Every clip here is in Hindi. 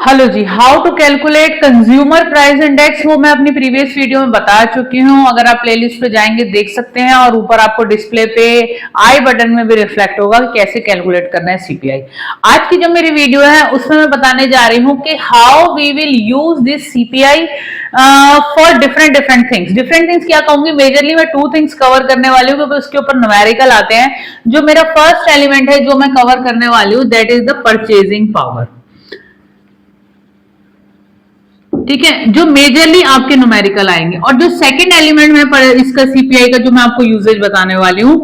Hello ji, how to calculate consumer price index वो मैं अपनी प्रीवियस वीडियो में बता चुकी हूँ। अगर आप प्लेलिस्ट पे जाएंगे देख सकते हैं और ऊपर आपको डिस्प्ले पे आई बटन में भी रिफ्लेक्ट होगा कि कैसे कैलकुलेट करना है सीपीआई। आज की जो मेरी वीडियो है उसमें मैं बताने जा रही हूँ कि how we will use this CPI for different things क्या कहूंगी, मेजरली मैं टू थिंग्स कवर करने वाली हूँ क्योंकि उसके ऊपर न्यूमेरिकल आते हैं। जो मेरा फर्स्ट एलिमेंट है जो मैं कवर करने वाली हूँ that is the purchasing power. ठीक है, जो मेजरली आपके न्यूमेरिकल आएंगे। और जो सेकंड एलिमेंट में इसका सीपीआई का जो मैं आपको यूजेज बताने वाली हूं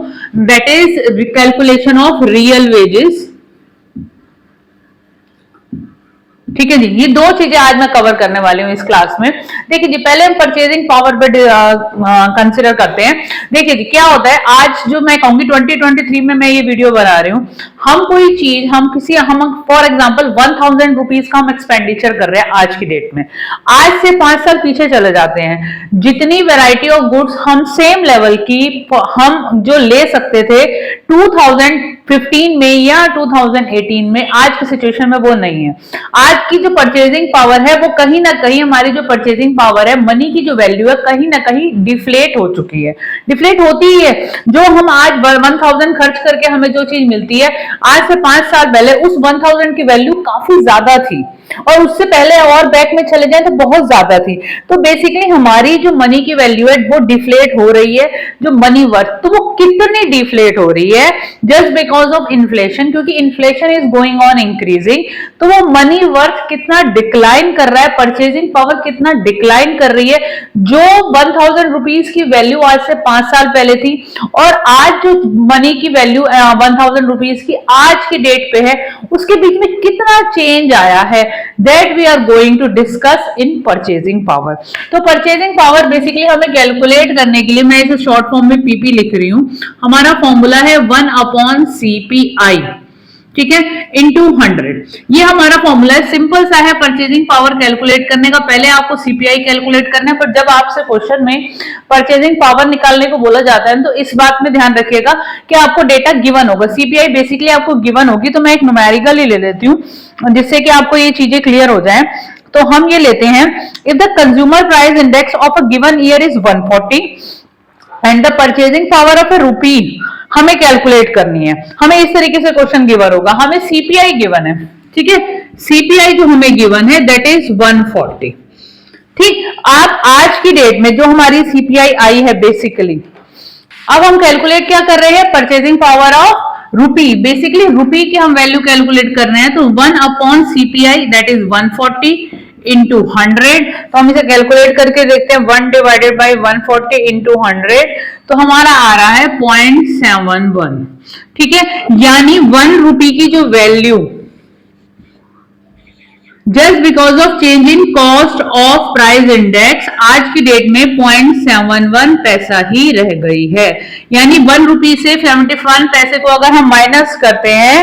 that is calculation of real wages. ठीक है जी, ये दो चीजें आज मैं कवर करने वाली हूँ इस क्लास में। देखिए जी, पहले हम परचेजिंग पावर पे कंसिडर करते हैं। देखिए जी, क्या होता है आज जो मैं कहूंगी 2023 में मैं ये वीडियो बना रही हूँ। हम कोई चीज हम फॉर एग्जांपल 1000 रुपीज का हम एक्सपेंडिचर कर रहे हैं आज की डेट में। आज से 5 साल पीछे चले जाते हैं, जितनी वेराइटी ऑफ गुड्स हम सेम लेवल की हम जो ले सकते थे 2015 में या 2018 में, आज की सिचुएशन में वो नहीं है। आज की जो परचेजिंग पावर है वो कहीं ना कहीं, हमारी जो परचेजिंग पावर है, मनी की जो वैल्यू है कहीं ना कहीं डिफ्लेट हो चुकी है। डिफ्लेट होती ही है। जो हम आज 1000 खर्च करके हमें जो चीज मिलती है, आज से 5 साल पहले उस 1000 की वैल्यू काफी ज्यादा थी, और उससे पहले और बैक में चले जाए तो बहुत ज्यादा थी। तो बेसिकली हमारी जो मनी की वैल्यू है वो डिफ्लेट हो रही है, जो मनी वर्थ। तो वो कितनी डिफ्लेट हो रही है? जस्ट बिकॉज ऑफ इन्फ्लेशन, क्योंकि inflation is going on increasing. तो वो मनी वर्थ कितना डिक्लाइन कर रहा है, परचेजिंग पावर कितना डिक्लाइन कर रही है। जो 1000 रुपीज की वैल्यू आज से 5 साल पहले थी और आज जो मनी की वैल्यू 1000 रुपीज की आज की डेट पे है, उसके बीच में कितना चेंज आया है, that we are going to discuss in purchasing power. तो परचेजिंग पावर बेसिकली हमें कैलकुलेट करने के लिए मैं इसे शॉर्ट फॉर्म में पीपी लिख रही हूं। हमारा फॉर्मूला है 1/CPI, ठीक है, इंटू 100। ये हमारा फॉर्मूला है, सिंपल सा है परचेजिंग पावर कैलकुलेट करने का। पहले आपको सीपीआई कैलकुलेट करना है, पर जब आपसे क्वेश्चन में परचेजिंग पावर निकालने को बोला जाता है तो इस बात में ध्यान रखिएगा कि आपको डेटा गिवन होगा। सीपीआई बेसिकली आपको गिवन होगी, तो मैं एक न्यूमेरिकल ही ले लेती हूँ जिससे कि आपको ये चीजें क्लियर हो जाए। तो हम ये लेते हैं, if the consumer price index of a given year is 140 and the purchasing power of a rupee हमें कैलकुलेट करनी है। हमें इस तरीके से क्वेश्चन गिवन होगा, हमें सीपीआई गिवन है, ठीक है, सीपीआई जो हमें गिवन है दैट इज 140। ठीक, आप आज की डेट में जो हमारी सीपीआई आई है बेसिकली, अब हम कैलकुलेट क्या कर रहे हैं, परचेजिंग पावर ऑफ रूपी। बेसिकली रूपी की हम वैल्यू कैलकुलेट कर रहे हैं, तो 1/CPI दैट इज 140 इंटू 100। तो हम इसे कैलकुलेट करके देखते हैं, 1 डिवाइडेड बाई 140 इंटू 100, तो हमारा आ रहा है 0.71। ठीक है, यानी 1 रुपी की जो value just because of change in cost of price index आज की डेट में 0.71 पैसा ही रह गई है। यानी 1 रुपी से 71 पैसे को अगर हम माइनस करते हैं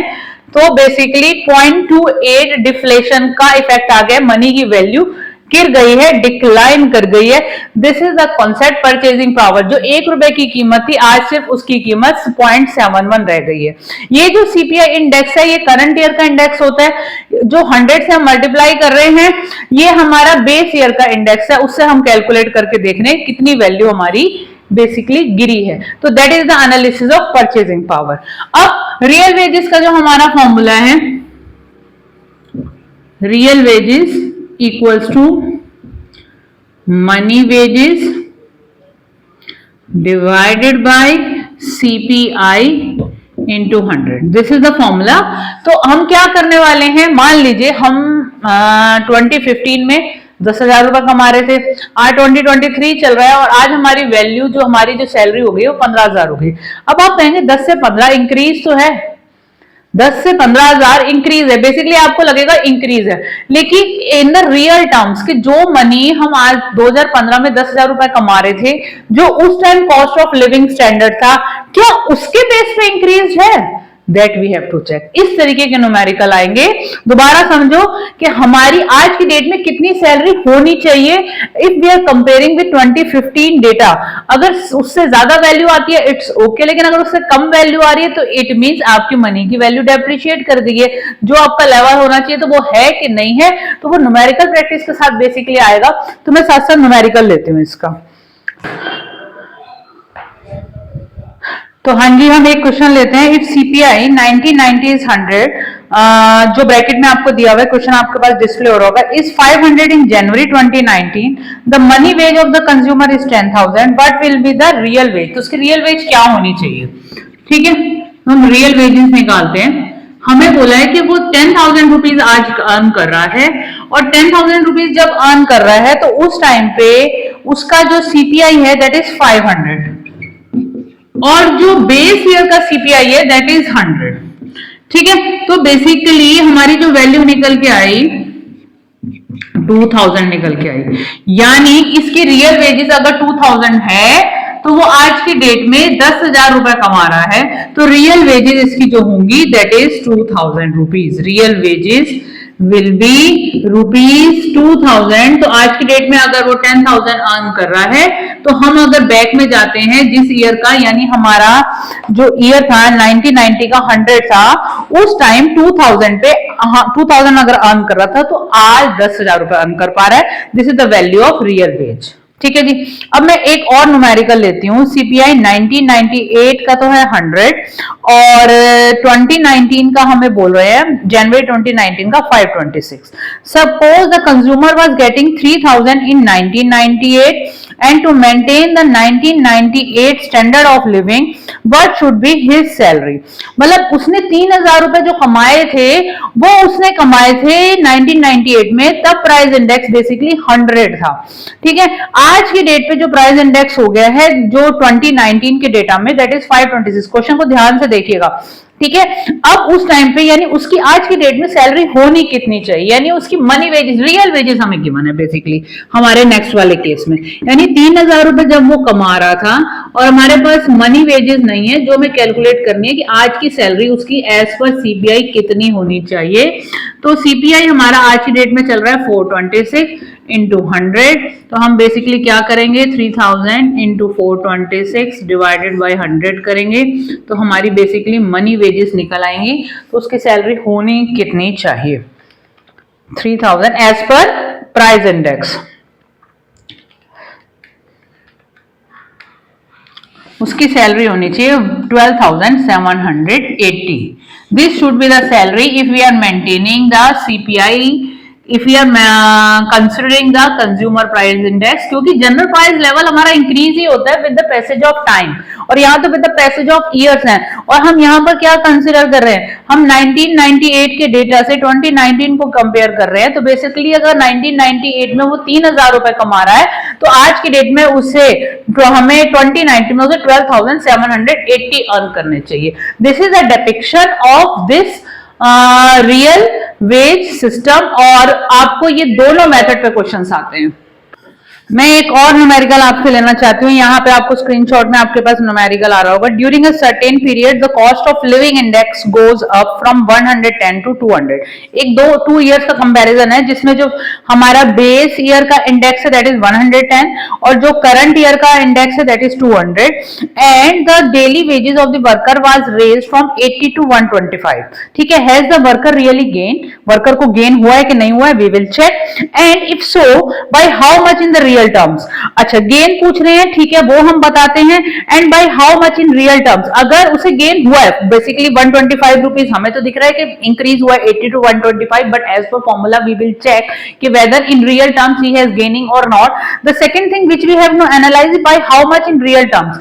तो बेसिकली 0.28 डिफ्लेशन का इफेक्ट आ गया, मनी की वैल्यू गिर गई है, डिक्लाइन कर गई है। This is the concept purchasing power. जो 1 रुपए की कीमत थी आज सिर्फ उसकी कीमत 0.71 रह गई है। ये जो सीपीआई इंडेक्स है ये करंट ईयर का इंडेक्स होता है, जो 100 से हम मल्टीप्लाई कर रहे हैं ये हमारा बेस ईयर का इंडेक्स है, उससे हम कैलकुलेट करके देख रहे हैं कितनी वैल्यू हमारी बेसिकली गिरी है। तो that is the analysis of purchasing power. अब रियल वेजेस का जो हमारा फॉर्मूला है, real wages equals to money wages divided by CPI into 100. This is the formula. तो हम क्या करने वाले हैं, मान लीजिए हम 2015 में 10,000 रुपए कमा रहे थे, आज 2023 चल रहा है और आज हमारी वैल्यू जो हमारी जो सैलरी हो गई वो 15,000 हो गई। अब आप कहेंगे 10 से 15 इंक्रीज तो है, 10 से 15,000 इंक्रीज है, बेसिकली आपको लगेगा इंक्रीज है, लेकिन इन द रियल टर्म्स कि जो मनी हम आज 2015 में 10,000 रुपए कमा रहे थे, जो उस time cost of living standard था, क्या उसके बेस पे इंक्रीज है? That we have to check. इस तरीके के न्यूमेरिकल आएंगे। दोबारा समझो कि हमारी आज की डेट में कितनी सैलरी होनी चाहिए if we are comparing with 2015 data. अगर उससे ज्यादा वैल्यू आती है इट्स ओके, लेकिन अगर उससे कम वैल्यू आ रही है तो इट मींस आपकी मनी की वैल्यू डेप्रिशिएट कर दी है। जो आपका लेवल होना चाहिए तो वो है कि नहीं है, तो वो न्यूमेरिकल प्रैक्टिस के साथ बेसिकली आएगा। तो मैं साथ साथ न्यूमेरिकल लेती हूँ इसका। तो हाँ जी, हम एक क्वेश्चन लेते हैं। इफ सीपीआई 1990 इज 100, जो ब्रैकेट में आपको दिया हुआ है, क्वेश्चन आपके पास डिस्प्ले हो रहा होगा, is 500 in January 2019, the money ways of the consumer is 10,000, what will be the real veg. तो उसकी रियल वेज क्या होनी चाहिए? ठीक है, हम रियल वेजेस निकालते हैं। हमें बोला है कि वो 10,000 रुपीज आज अर्न कर रहा है, और 10,000 रुपीज जब अर्न कर रहा है तो उस टाइम पे उसका जो सीपीआई है दैट इज 500, और जो बेस ईयर का सीपीआई है दैट इज 100। ठीक है, तो बेसिकली हमारी जो वैल्यू निकल के आई 2000 निकल के आई, यानी इसकी रियल वेजेस अगर 2000 है तो वो आज की डेट में 10,000 रुपए कमा रहा है, तो रियल वेजेस इसकी जो होंगी that is 2000 rupees. Real wages will be ₹2000। तो आज की डेट में अगर वो 10,000 अर्न कर रहा है तो हम अगर बैक में जाते हैं जिस ईयर का, यानी हमारा जो ईयर था 1990 का 100 था, उस टाइम 2000 पे 2000 अगर अर्न कर रहा था तो आज 10,000 रुपए अर्न कर पा रहा है। This is the value of real veg. ठीक है जी, अब मैं एक और न्यूमेरिकल लेती हूँ। सीपीआई 1998 का तो है 100, और 2019 का हमें बोल रहे हैं जनवरी 2019 का 526। Suppose the consumer was getting 3000 in 1998 and to maintain the 1998 standard of living what should be his salary। मतलब उसने 3,000 रुपए जो कमाए थे वो उसने कमाए थे 1998 में, तब प्राइस इंडेक्स बेसिकली 100 था। ठीक है, आज की डेट पे जो प्राइस इंडेक्स हो गया है जो 2019 के डेटा में दैट इज 526। क्वेश्चन को ध्यान से देखिएगा। ठीक है, अब उस टाइम पे यानी उसकी आज की डेट में सैलरी होनी कितनी चाहिए, यानी उसकी मनी वेजेस, रियल वेजेस हमें गिवन है बेसिकली हमारे नेक्स्ट वाले केस में। यानी 3,000 रुपए जब वो कमा रहा था और हमारे पास मनी वेजेस नहीं है, जो हमें कैलकुलेट करनी है कि आज की सैलरी उसकी एज पर सीपीआई कितनी होनी चाहिए। तो सीपीआई हमारा आज की डेट में चल रहा है 426 इंटू 100, तो हम बेसिकली क्या करेंगे 3000 इंटू 426 डिवाइडेड बाई 100 करेंगे, तो हमारी बेसिकली मनी वेजेस निकल आएंगी। तो उसकी सैलरी होनी कितनी चाहिए 3000 एज पर प्राइस इंडेक्स। उसकी सैलरी होनी चाहिए 12,780। This should be the salary if we are maintaining the CPI, if we are considering the consumer price index, क्योंकि जनरल प्राइस लेवल हमारा इंक्रीज ही होता है with the passage of time, और यहाँ तो with the passage of years है। और हम यहाँ पर क्या कंसिडर कर रहे हैं, हम 1998 के डेटा से 2019 को कंपेयर कर रहे हैं। तो बेसिकली अगर 1998 में वो 3,000 रुपए कमा रहा है तो आज की डेट में उसे हमें 2019 में उसे 12,780 अर्न करने चाहिए। This is a depiction of this real veg system, और आपको ये दोनों मेथड पे क्वेश्चंस आते हैं। मैं एक और न्यूमेरिकल आपसे लेना चाहती हूँ। यहाँ पे आपको स्क्रीनशॉट में आपके पास न्यूमेरिकल आ रहा होगा। During a certain period the cost of living index goes up from 110 to 200। एक 2 इयर्स का कंपैरिजन है जिसमें जो हमारा बेस ईयर का इंडेक्स है दैट इज 110 और जो करंट ईयर का इंडेक्स है that is 200, and the daily wages of the worker was raised from 80 to 125। ठीक है, has the worker really gain, worker को गेन हुआ है कि नहीं हुआ है, we will check, and if so by how much in the real terms. अच्छा, गेन पूछ रहे हैं, ठीक है, वो हम बताते हैं, and bye how much in real terms. अगर उसे गेन हुआ है बेसिकली 125 रुपीज, हमें तो दिख रहा है कि इंक्रीज हुआ है 80 to 125, but as per formula we will check कि whether in real terms he has gaining और not. The second thing which we have to analyse by how much in real terms.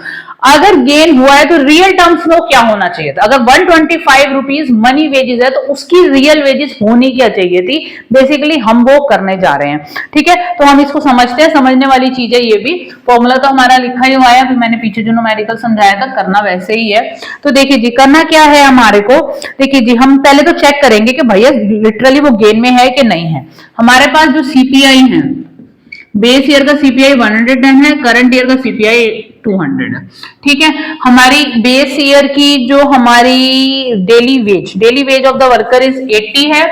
अगर गेन हुआ है तो रियल टर्म्स में क्या होना चाहिए था। अगर 125 रुपीज मनी वेजेस है तो उसकी रियल वेजेस होनी क्या चाहिए थी, बेसिकली हम वो करने जा रहे हैं। ठीक है, तो हम इसको समझते हैं, समझने वाली चीज है ये भी। फॉर्मूला तो हमारा लिखा ही हुआ है, अभी मैंने पीछे जो न्यूमेरिकल समझाया था करना वैसे ही है। तो देखिए जी, करना क्या है हमारे को, देखिए जी, हम पहले तो चेक करेंगे कि भैया लिटरली वो गेन में है कि नहीं है। हमारे पास जो सीपीआई है बेस ईयर का सीपीआई 110 है, करंट ईयर का सीपीआई 200 है। ठीक है, हमारी बेस ईयर की जो हमारी daily ways of the worker is 80 है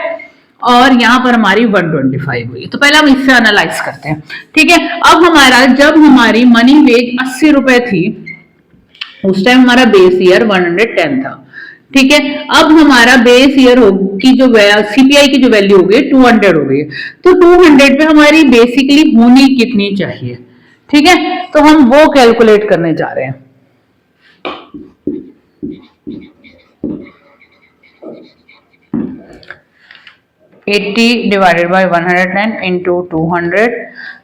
और यहां पर हमारी 125 हुई। तो पहले हम इससे एनालाइज करते हैं। ठीक है, अब हमारा जब हमारी मनी वेज 80 रुपए थी उस टाइम हमारा बेस ईयर 110 था। ठीक है, अब हमारा बेस ईयर की जो सीपीआई की जो वैल्यू हो गई 200 हो गई, तो 200 पे हमारी बेसिकली होनी कितनी चाहिए। ठीक है, तो हम वो कैलकुलेट करने जा रहे हैं। $80 डिवाइडेड बाय 110 इंटू 200,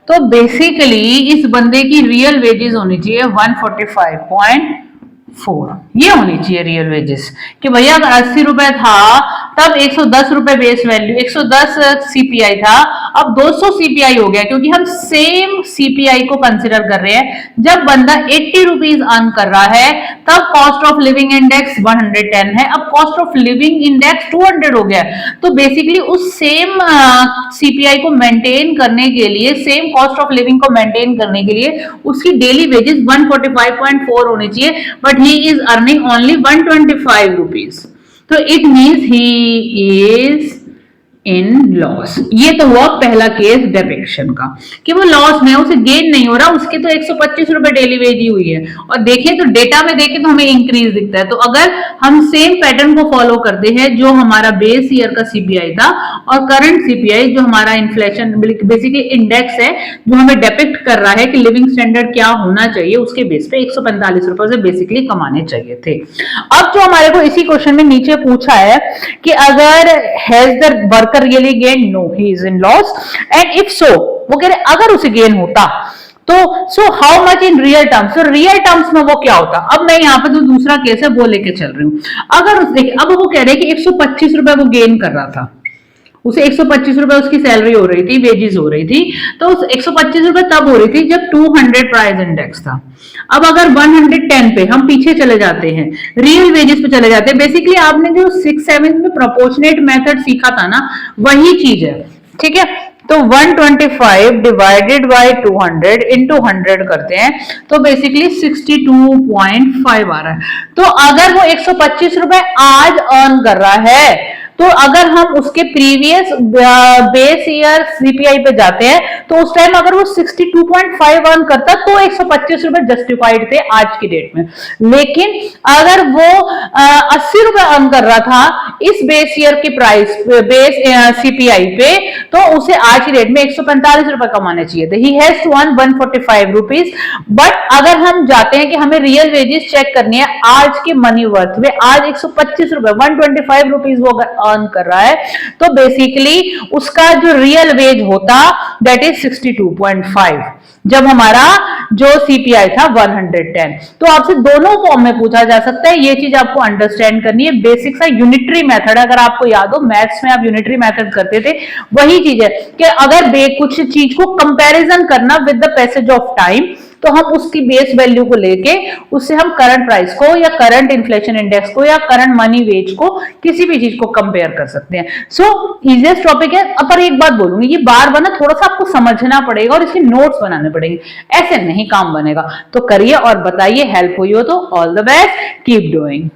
तो बेसिकली इस बंदे की रियल वेजेस होनी चाहिए 145.4। ये होनी चाहिए रियल वेजेस कि भैया अगर 80 रुपए था तब 110 रुपए बेस वैल्यू, 110 सीपीआई था, अब 200 सीपीआई हो गया क्योंकि हम सेम सीपीआई को कंसिडर कर रहे हैं। जब बंदा 80 रुपीज अर्न कर रहा है तब कॉस्ट ऑफ लिविंग इंडेक्स 110 है, अब कॉस्ट ऑफ लिविंग इंडेक्स 200 हो गया। तो बेसिकली उस सेम सीपीआई को मेंटेन करने के लिए, सेम कॉस्ट ऑफ लिविंग को मेंटेन करने के लिए उसकी डेली वेजेस 145.4 होनी चाहिए, but he is earning only 125 rupees. So it means he is in loss. ये तो हुआ पहला केस डेबिक्शन का कि वो लॉस में, उसे गेन नहीं हो रहा, उसके तो 125 रुपए डेली वेज ही हुई है। और देखें तो डेटा में देखें तो हमें इंक्रीज दिखता है। तो अगर हम सेम पैटर्न को फॉलो करते हैं, जो हमारा बेस ईयर का सीपीआई था और करंट सीपीआई जो हमारा इन्फ्लेशन बेसिकली इंडेक्स है जो हमें डेपिक्ट कर रहा है कि लिविंग स्टैंडर्ड क्या होना चाहिए, उसके बेस पे 145 रुपए से बेसिकली कमाने चाहिए थे। अब जो हमारे को इसी क्वेश्चन में नीचे पूछा है कि अगर has the worker really gain? No, he is in loss. And if so, वो कह रहे अगर उसे गेन होता तो so how much in real terms? So real terms में वो क्या होता? अब मैं यहाँ पे जो दूसरा केस है वो लेके चल रही हूँ। अगर देखिए अब वो कह रहे हैं कि 125 रुपए वो गेन कर रहा था, उसे 125 रुपए उसकी सैलरी हो रही थी, वेजेस हो रही थी, तो उस 125 रुपए तब हो रही थी जब 200 प्राइस इंडेक्स था। अब अगर 110 पे हम पीछे चले जाते हैं, रियल वेजेस पे चले जाते हैं, बेसिकली आपने जो 6-7 में प्रोपोर्शनेट मेथड सीखा था ना, वही चीज है। ठीक है, तो 125 डिवाइडेड बाय 200 इंटू 100 करते हैं तो बेसिकली 62.5 आ रहा है। तो अगर वो 125 रुपए आज अर्न कर रहा है तो अगर हम उसके प्रीवियस बेस ईयर सीपीआई पे जाते हैं तो उस टाइम अगर वो 62.5 अर्न करता तो 125 रुपए जस्टिफाइड थे आज की डेट में। लेकिन अगर वो 80 रुपए अर्न कर रहा था इस बेस ईयर के प्राइस बेस सीपीआई पे, तो उसे आज की डेट में 145 रुपए कमाने चाहिए थे। He has to earn 145 rupees. But अगर हम जाते हैं कि हमें रियल वेजेस चेक करनी है आज के मनी वर्थ में, आज 125 रुपए 125 रुपीज वो अर्न कर रहा है, तो बेसिकली उसका जो रियल वेज होता दैट इज 62.5 जब हमारा जो सीपीआई था 110। तो आपसे दोनों फॉर्म में पूछा जा सकता है, ये चीज आपको अंडरस्टैंड करनी है। बेसिक सा यूनिटरी मेथड, अगर आपको याद हो मैथ्स में आप यूनिटरी मेथड करते थे, वही चीज है कि अगर कुछ चीज को कंपैरिजन करना with the passage of time, तो हम उसकी बेस वैल्यू को लेके उससे हम करंट प्राइस को या करंट इन्फ्लेशन इंडेक्स को या करंट मनी वेज को किसी भी चीज को कंपेयर कर सकते हैं। सो इजीएस्ट टॉपिक है। पर एक बात बोलूंगी, ये बार बार ना थोड़ा सा आपको समझना पड़ेगा और इसके नोट्स बनाने पड़ेंगे, ऐसे नहीं काम बनेगा। तो करिए और बताइए, हेल्प हुई हो तो all the best, keep doing.